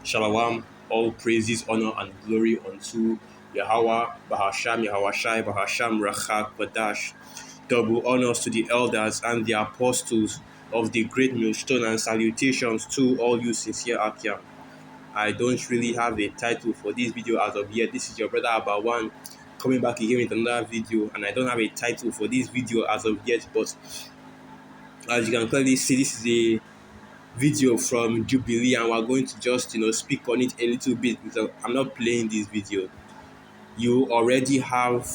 Shalom, all praises, honor, and glory unto Yahweh, Bahasham, Yahweh Bahasham, Rachak, Badash. Double honors to the elders and the apostles of the great millstone, and salutations to all you sincere Akia. I don't really have a title for this video as of yet. This is your brother Abawan coming back again with another video, and I don't have a title for this video as of yet, but as you can clearly see, this is a video from Jubilee, and we're going to just speak on it a little bit because I'm not playing this video. You already have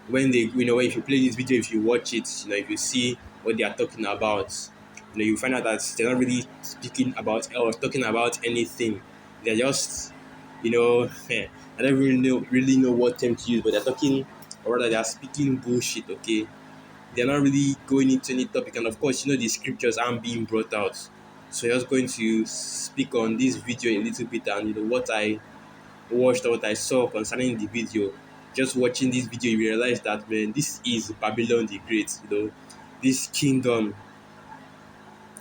when they if you play this video, if you watch it, if you see what they are talking about, you find out that they're not really speaking about or talking about anything. They're just I don't really know what term to use, but they're talking, or rather they are speaking bullshit. They're not really going into any topic, and of course the scriptures aren't being brought out. So I'm just going to speak on this video a little bit, and what I watched or what I saw concerning the video. Just watching this video, you realize that, man, this is Babylon the Great. This kingdom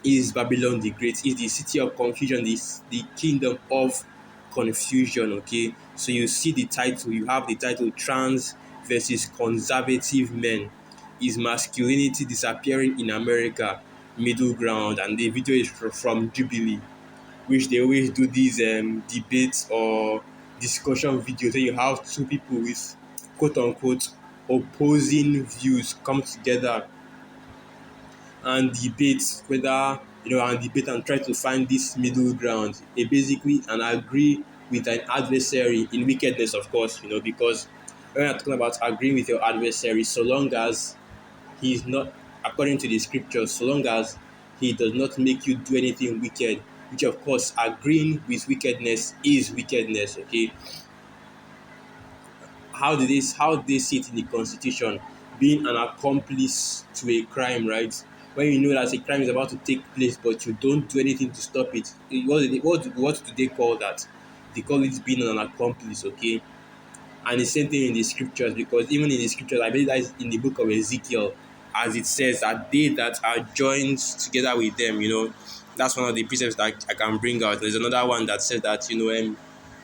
is Babylon the Great. Is the city of confusion, this the kingdom of confusion. So you see the title, you have the title, Trans versus Conservative Men. Is masculinity disappearing in America? Middle ground. And the video is from Jubilee, which they always do these debates or discussion videos. So you have two people with quote unquote opposing views come together and debate and try to find this middle ground. They basically and agree with an adversary in wickedness, of course, because when you're talking about agreeing with your adversary, so long as he is not, according to the scriptures, so long as he does not make you do anything wicked, which of course agreeing with wickedness is wickedness. How do they see it in the constitution? Being an accomplice to a crime, right? When you know that a crime is about to take place but you don't do anything to stop it, what do they call that? They call it being an accomplice. And the same thing in the scriptures, because even in the scriptures, I believe that is in the book of Ezekiel, as it says that they that are joined together with them, that's one of the precepts that I can bring out. There's another one that says that,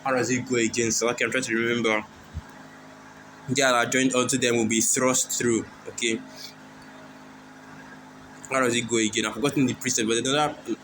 how does it go again? So I'm trying to remember. They that are joined unto them will be thrust through. How does it go again? I've forgotten the precept, but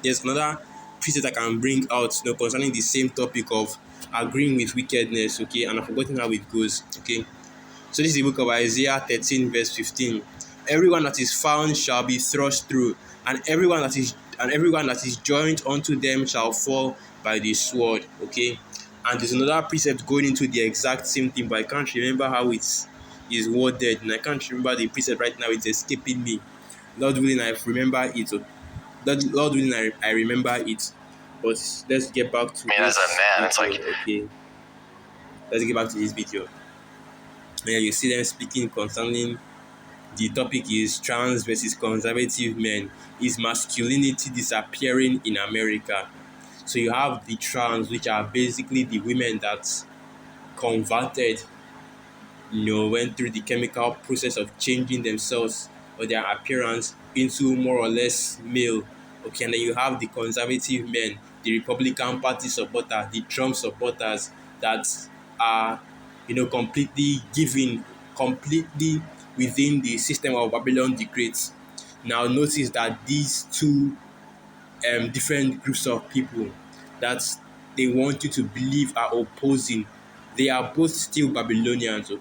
there's another precept I can bring out, concerning the same topic of agreeing with wickedness. And I've forgotten how it goes. So this is the book of Isaiah 13, verse 15. Everyone that is found shall be thrust through, and everyone that is joined unto them shall fall by the sword. And there's another precept going into the exact same thing, but I can't remember how it is worded, and I can't remember the precept right now. It's escaping me. Lord willing, I remember it. Lord willing, I remember it. But let's get back to this video. Let's get back to this video. Yeah, you see them speaking concerning the topic is trans versus conservative men. Is masculinity disappearing in America? So you have the trans, which are basically the women that converted, went through the chemical process of changing themselves or their appearance into more or less male. And then you have the conservative men, the Republican Party supporters, the Trump supporters that are, completely within the system of Babylon the Great. Now notice that these two different groups of people that they want you to believe are opposing, they are both still Babylonians,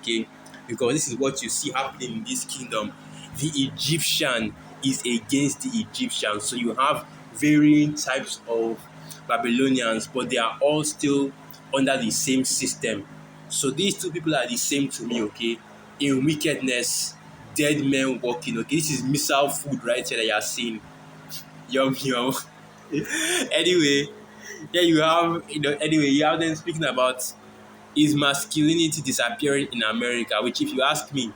because this is what you see happening in this kingdom. The Egyptian is against the Egyptian. So you have varying types of Babylonians, but they are all still under the same system. So these two people are the same to me, in wickedness, dead men walking, this is missile food right here that you are seeing. Yum yum. Anyway, you have them speaking about, is masculinity disappearing in America? Which, if you ask me,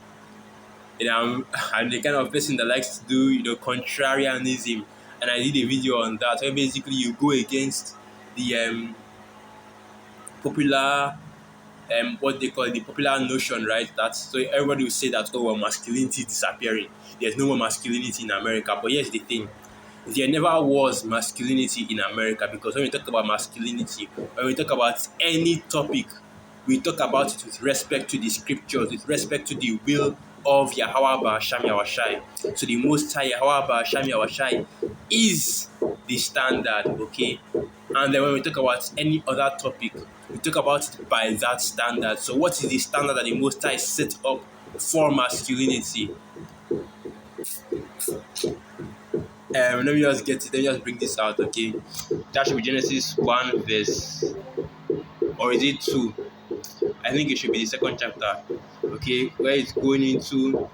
I'm the kind of person that likes to do contrarianism, and I did a video on that where basically you go against the popular what they call the popular notion, right? That so everybody will say that, oh well, masculinity is disappearing. There's no more masculinity in America. But here's the thing: there never was masculinity in America, because when we talk about masculinity, when we talk about any topic, we talk about it with respect to the scriptures, with respect to the will of Yahweh Ba'asham Yahweh. So the Most High Yahweh Ba'asham Yahweh is the standard, okay? And then when we talk about any other topic, we talk about it by that standard. So what is the standard that the Most High set up for masculinity? Let me just get it. Let me just bring this out, okay? That should be Genesis 1 verse, or is it 2? I think it should be the second chapter, okay, where it's going into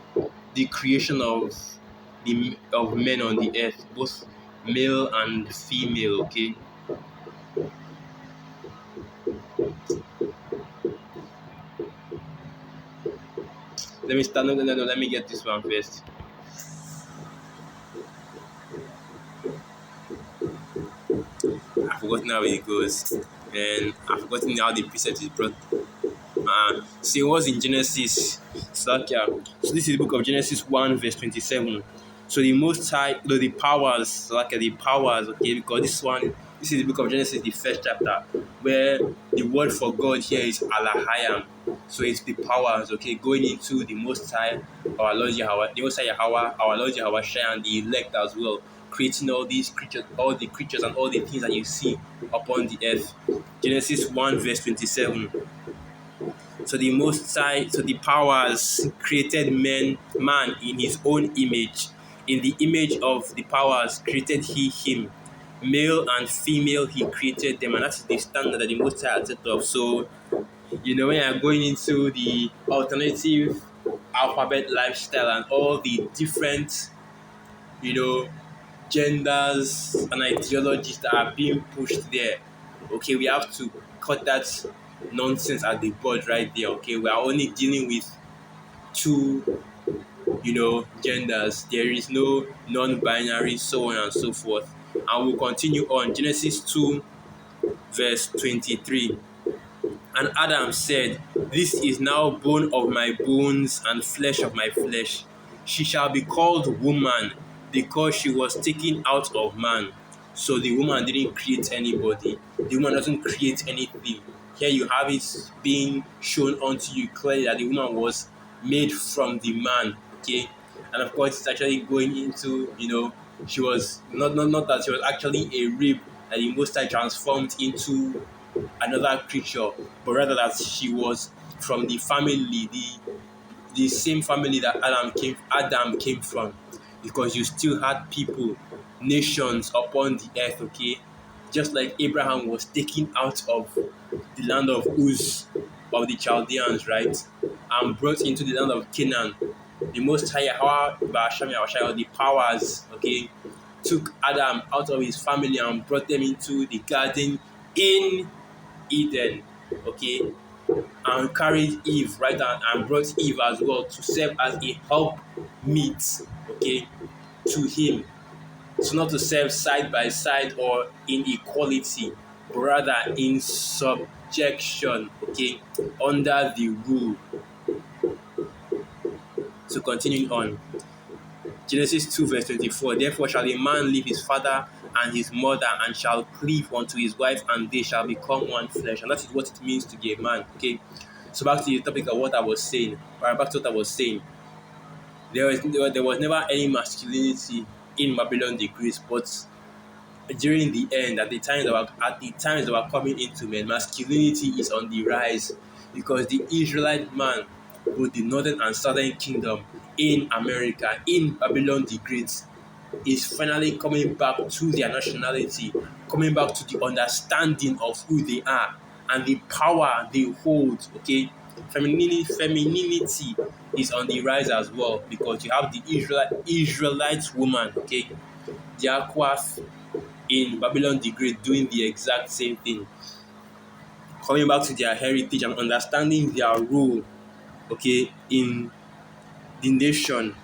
the creation of men on the earth, both male and female, okay? Let me start. No. Let me get this one first. I've forgotten how it goes, and I've forgotten how the precept is brought. See, it was in Genesis. So this is the book of Genesis 1 verse 27. So the Most High, the powers, the powers, okay, because this is the book of Genesis, the first chapter, where the word for God here is Alahayam. So it's the powers, okay, going into the Most High, our Lord Yahweh, the Most High Yahweh, our Lord Yahweh Shai, and the elect as well, creating all these creatures, all the creatures and all the things that you see upon the earth. Genesis 1 verse 27. So the Most High, so the powers created man in his own image. In the image of the powers created he him. Male and female he created them, and that's the standard that the Most High had set up. So, when you're going into the alternative alphabet lifestyle and all the different, you know, genders and ideologies that are being pushed there, okay, we have to cut that nonsense at the bud right there, okay? We are only dealing with two, genders. There is no non-binary, so on and so forth. And we'll continue on. Genesis 2 verse 23. And Adam said, "This is now bone of my bones and flesh of my flesh. She shall be called woman, because she was taken out of man." So the woman didn't create anybody. The woman doesn't create anything. Here you have it being shown unto you clearly that the woman was made from the man. Okay, and of course it's actually going into, she was not that she was actually a rib that the Most High transformed into another creature, but rather that she was from the family, the same family that Adam came from, because you still had people, nations upon the earth, okay? Just like Abraham was taken out of the land of Uz, of the Chaldeans, right? And brought into the land of Canaan. The Most High, the powers, okay, took Adam out of his family and brought them into the garden in Eden, okay, and carried Eve, right, and brought Eve as well to serve as a help meet, okay, to him. So not to serve side by side or in equality, but rather in subjection, okay, under the rule. So continuing on, Genesis 2 verse 24, "Therefore shall a man leave his father and his mother, and shall cleave unto his wife, and they shall become one flesh." And that is what it means to be a man, okay? So back to the topic of what I was saying, there was never any masculinity in Babylon the Great, but during the end, at the times that were coming into men, masculinity is on the rise, because the Israelite man, both the northern and southern kingdom in America, in Babylon the Great, is finally coming back to their nationality, coming back to the understanding of who they are and the power they hold, okay? Femininity is on the rise as well, because you have the Israelite woman, okay? The Aquas in Babylon the Great doing the exact same thing, coming back to their heritage and understanding their role, okay, in the nation.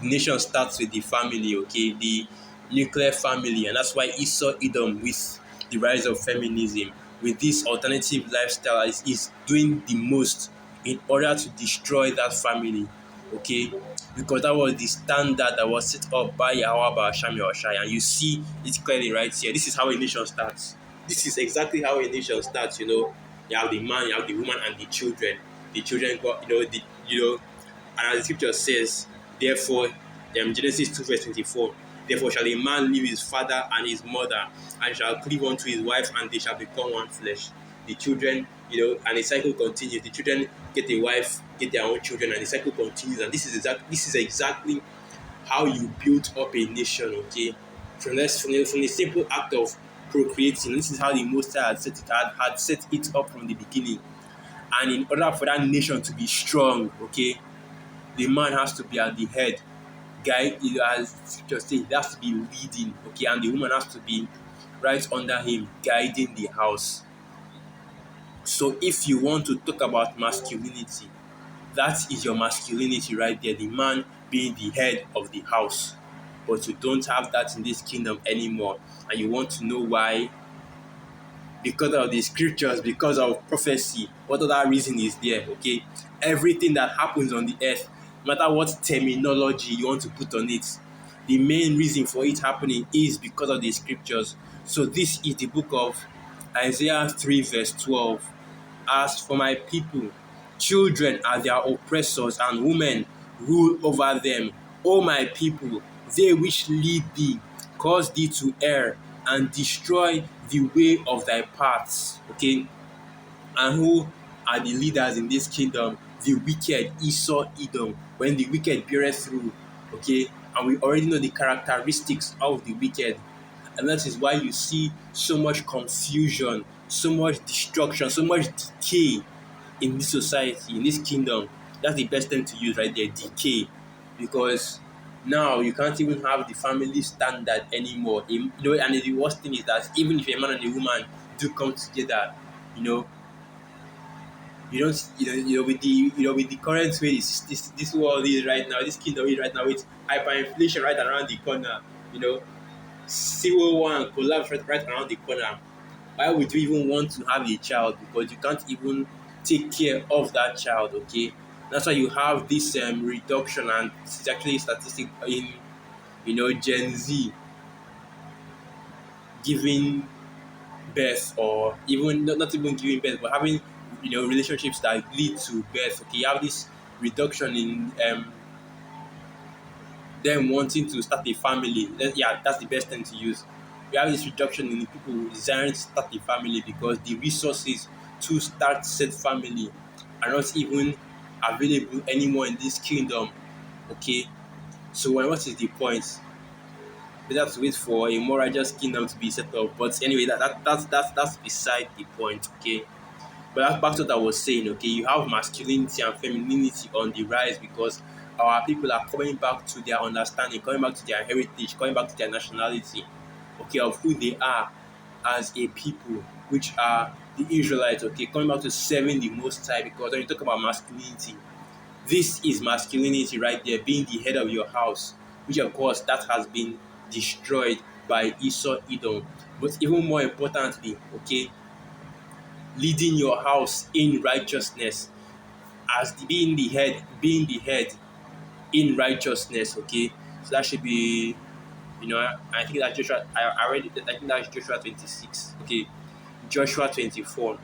The nation starts with the family, okay, the nuclear family, and that's why Esau Edom, with the rise of feminism, with this alternative lifestyle, is doing the most in order to destroy that family. okay, because that was the standard that was set up by Yahweh Basham Yahushai, and you see it clearly right here. This is how a nation starts. This is exactly how a nation starts. You have the man, you have the woman, and the children. The children got, and as the scripture says, therefore, Genesis 2 verse 24. Therefore shall a man leave his father and his mother, and shall cleave unto his wife, and they shall become one flesh. The children, and the cycle continues. The children get a wife, get their own children, and the cycle continues. And this is exactly how you build up a nation, okay? From the simple act of procreating, this is how the Most High had set it up from the beginning. And in order for that nation to be strong, okay, the man has to be at the head. Guy, as scripture says, he has to be leading, okay, and the woman has to be right under him, guiding the house. So if you want to talk about masculinity, that is your masculinity right there, the man being the head of the house. But you don't have that in this kingdom anymore. And you want to know why? Because of the scriptures, because of prophecy. What other reason is there? Okay, everything that happens on the earth, no matter what terminology you want to put on it, the main reason for it happening is because of the scriptures. So this is the book of Isaiah 3 verse 12. As for my people, children are their oppressors, and women rule over them. O my people, they which lead thee cause thee to err, and destroy the way of thy paths. Okay, and who are the leaders in this kingdom? The wicked, Esau, Edom. When the wicked beareth through, okay, and we already know the characteristics of the wicked, and that is why you see so much confusion, so much destruction, so much decay in this society, in this kingdom. That's the best thing to use right there, decay, because now you can't even have the family standard anymore. And the worst thing is that even if a man and a woman do come together, you know, you don't, with the current way this world is right now, this kingdom is right now, with hyperinflation right around the corner, you know, civil war and collapse right around the corner. Why would you even want to have a child? Because you can't even take care of that child, okay? That's why you have this reduction, and it's actually a statistic in, Gen Z giving birth, or even not even giving birth, but having, relationships that lead to birth, okay? You have this reduction in them wanting to start a family. Yeah, that's the best thing to use. We have this reduction in people desiring to start a family because the resources to start said family are not even available anymore in this kingdom. Okay, so what is the point? Better to wait for a more righteous kingdom to be set up. But anyway, that's beside the point. Okay, but that's back to what I was saying, okay, you have masculinity and femininity on the rise because our people are coming back to their understanding, coming back to their heritage, coming back to their nationality, okay, of who they are as a people, which are the Israelites, okay, coming back to serving the Most High. Because when you talk about masculinity, this is masculinity right there, being the head of your house, which of course that has been destroyed by Esau, Edom. But even more importantly, okay, leading your house in righteousness, as being the head in righteousness, okay. So that should be, I think that Joshua, I read it, I think that's Joshua 26, okay, Joshua 24.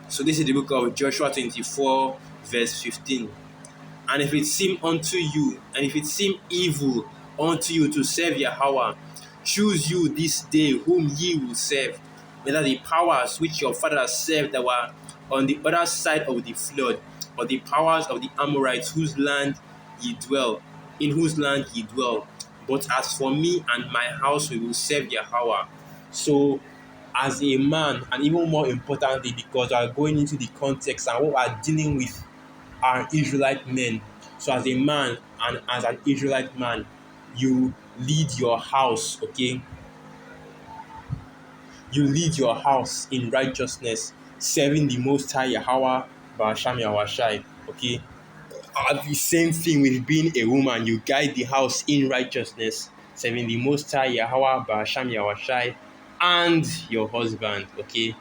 So this is the book of Joshua 24 verse 15. And if it seem unto you, and if it seem evil unto you to serve Yahweh, choose you this day whom ye will serve, whether the powers which your fathers served that were on the other side of the flood, or the powers of the Amorites in whose land ye dwell. But as for me and my house, we will serve Yahweh. So, as a man, and even more importantly, because we are going into the context and what we are dealing with are Israelite men. So as a man and as an Israelite man, you lead your house, okay? You lead your house in righteousness, serving the Most High Yahweh Ba'asham Yahweh, okay? The same thing with being a woman, you guide the house in righteousness, serving the Most High Yahweh Ba'asham Yahweh and your husband, okay?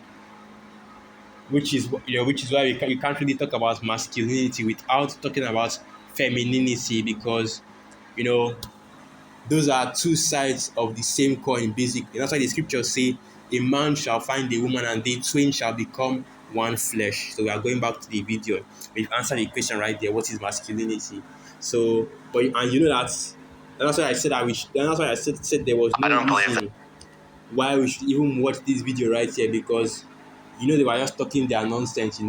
which is why you can't really talk about masculinity without talking about femininity, because you know those are two sides of the same coin, basically. That's why the scriptures say, a man shall find a woman and they twain shall become one flesh. So we are going back to the video. We've answered the question right there. What is masculinity? So, but and you know that, and that's why I said that's why I said there was I no don't believe that. reason why we should even watch this video right here, because they were just talking their nonsense.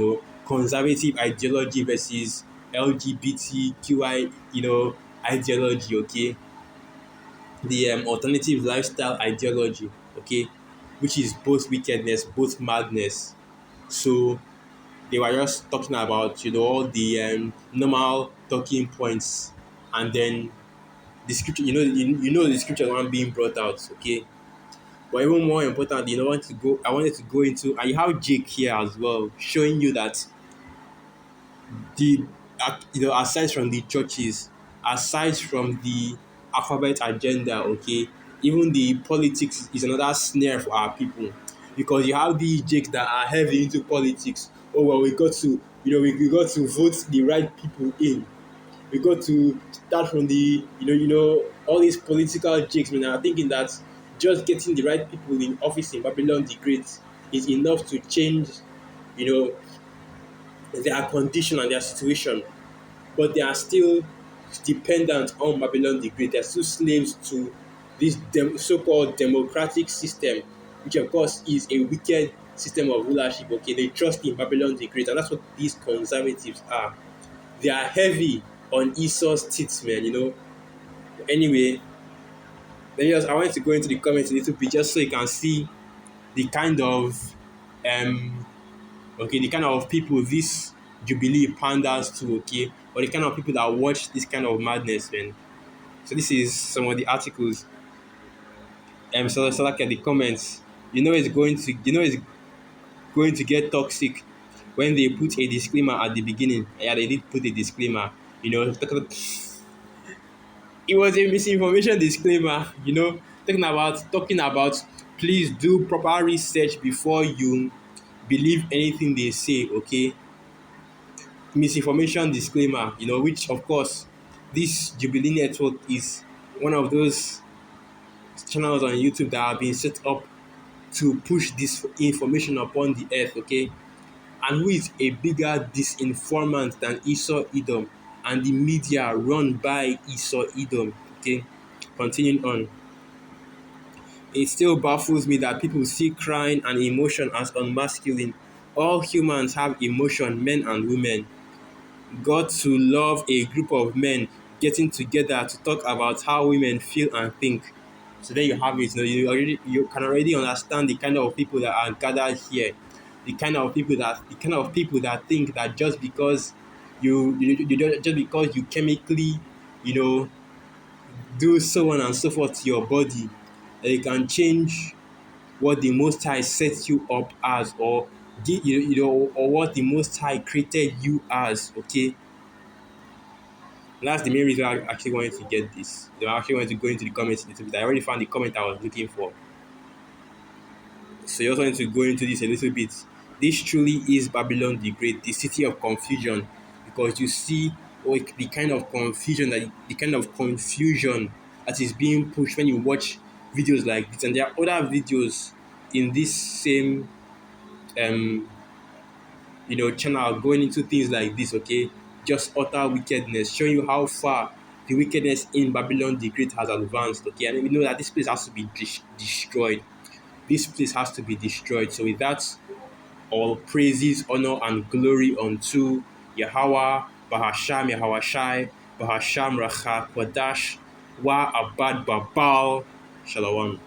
Conservative ideology versus LGBTQI, ideology. Okay, the alternative lifestyle ideology, okay, which is both wickedness, both madness. So they were just talking about all the normal talking points, and then the scripture, the scripture one being brought out, okay. But even more important, I wanted to go into, and you have Jake here as well, showing you that the aside from the churches, aside from the alphabet agenda, okay, even the politics is another snare for our people, because you have these jakes that are heavy into politics. Oh well, we got to we got to vote the right people in. We got to start from the all these political jakes, man, are thinking that just getting the right people in office in Babylon the Great is enough to change you know their condition and their situation, but they are still dependent on Babylon the Great. They're still slaves to this so-called democratic system, which of course is a wicked system of rulership. Okay, they trust in Babylon the Great, and that's what these conservatives are. They are heavy on Esau's teeth, man. Anyway, I wanted to go into the comments a little bit just so you can see the kind of um the kind of people this Jubilee panders to, okay, or the kind of people that watch this kind of madness, man. So this is some of the articles. So like at the comments, it's going to get toxic when they put a disclaimer at the beginning. Yeah, they did put a disclaimer. It was a misinformation disclaimer. Talking about please do proper research before you believe anything they say. Okay, misinformation disclaimer, which of course this Jubilee Network is one of those channels on YouTube that have been set up to push this information upon the earth, okay? And who is a bigger disinformant than Esau Edom and the media run by Esau Edom, okay? Continuing on. It still baffles me that people see crying and emotion as unmasculine. All humans have emotion, men and women. Got to love a group of men getting together to talk about how women feel and think. So there you have it. You can already understand the kind of people that are gathered here, the kind of people that think that just because you don't, just because you chemically you know do so on and so forth to your body, that you can change what the Most High sets you up as, or or what the Most High created you as. Okay, and that's the main reason I actually wanted to get this. I actually wanted to go into the comments a little bit. I already found the comment I was looking for. So you also need to go into this a little bit. This truly is Babylon the Great, the city of confusion, because you see the kind of confusion that is being pushed when you watch videos like this, and there are other videos in this same um channel going into things like this, okay? Just utter wickedness, showing you how far the wickedness in Babylon the Great has advanced, okay? And we know that this place has to be destroyed. This place has to be destroyed. So with that, all praises, honor, and glory unto Yahweh, Bahasham, Yahweh Bahasham, Racha, Kodash, Wa Abad Babal, Shalom.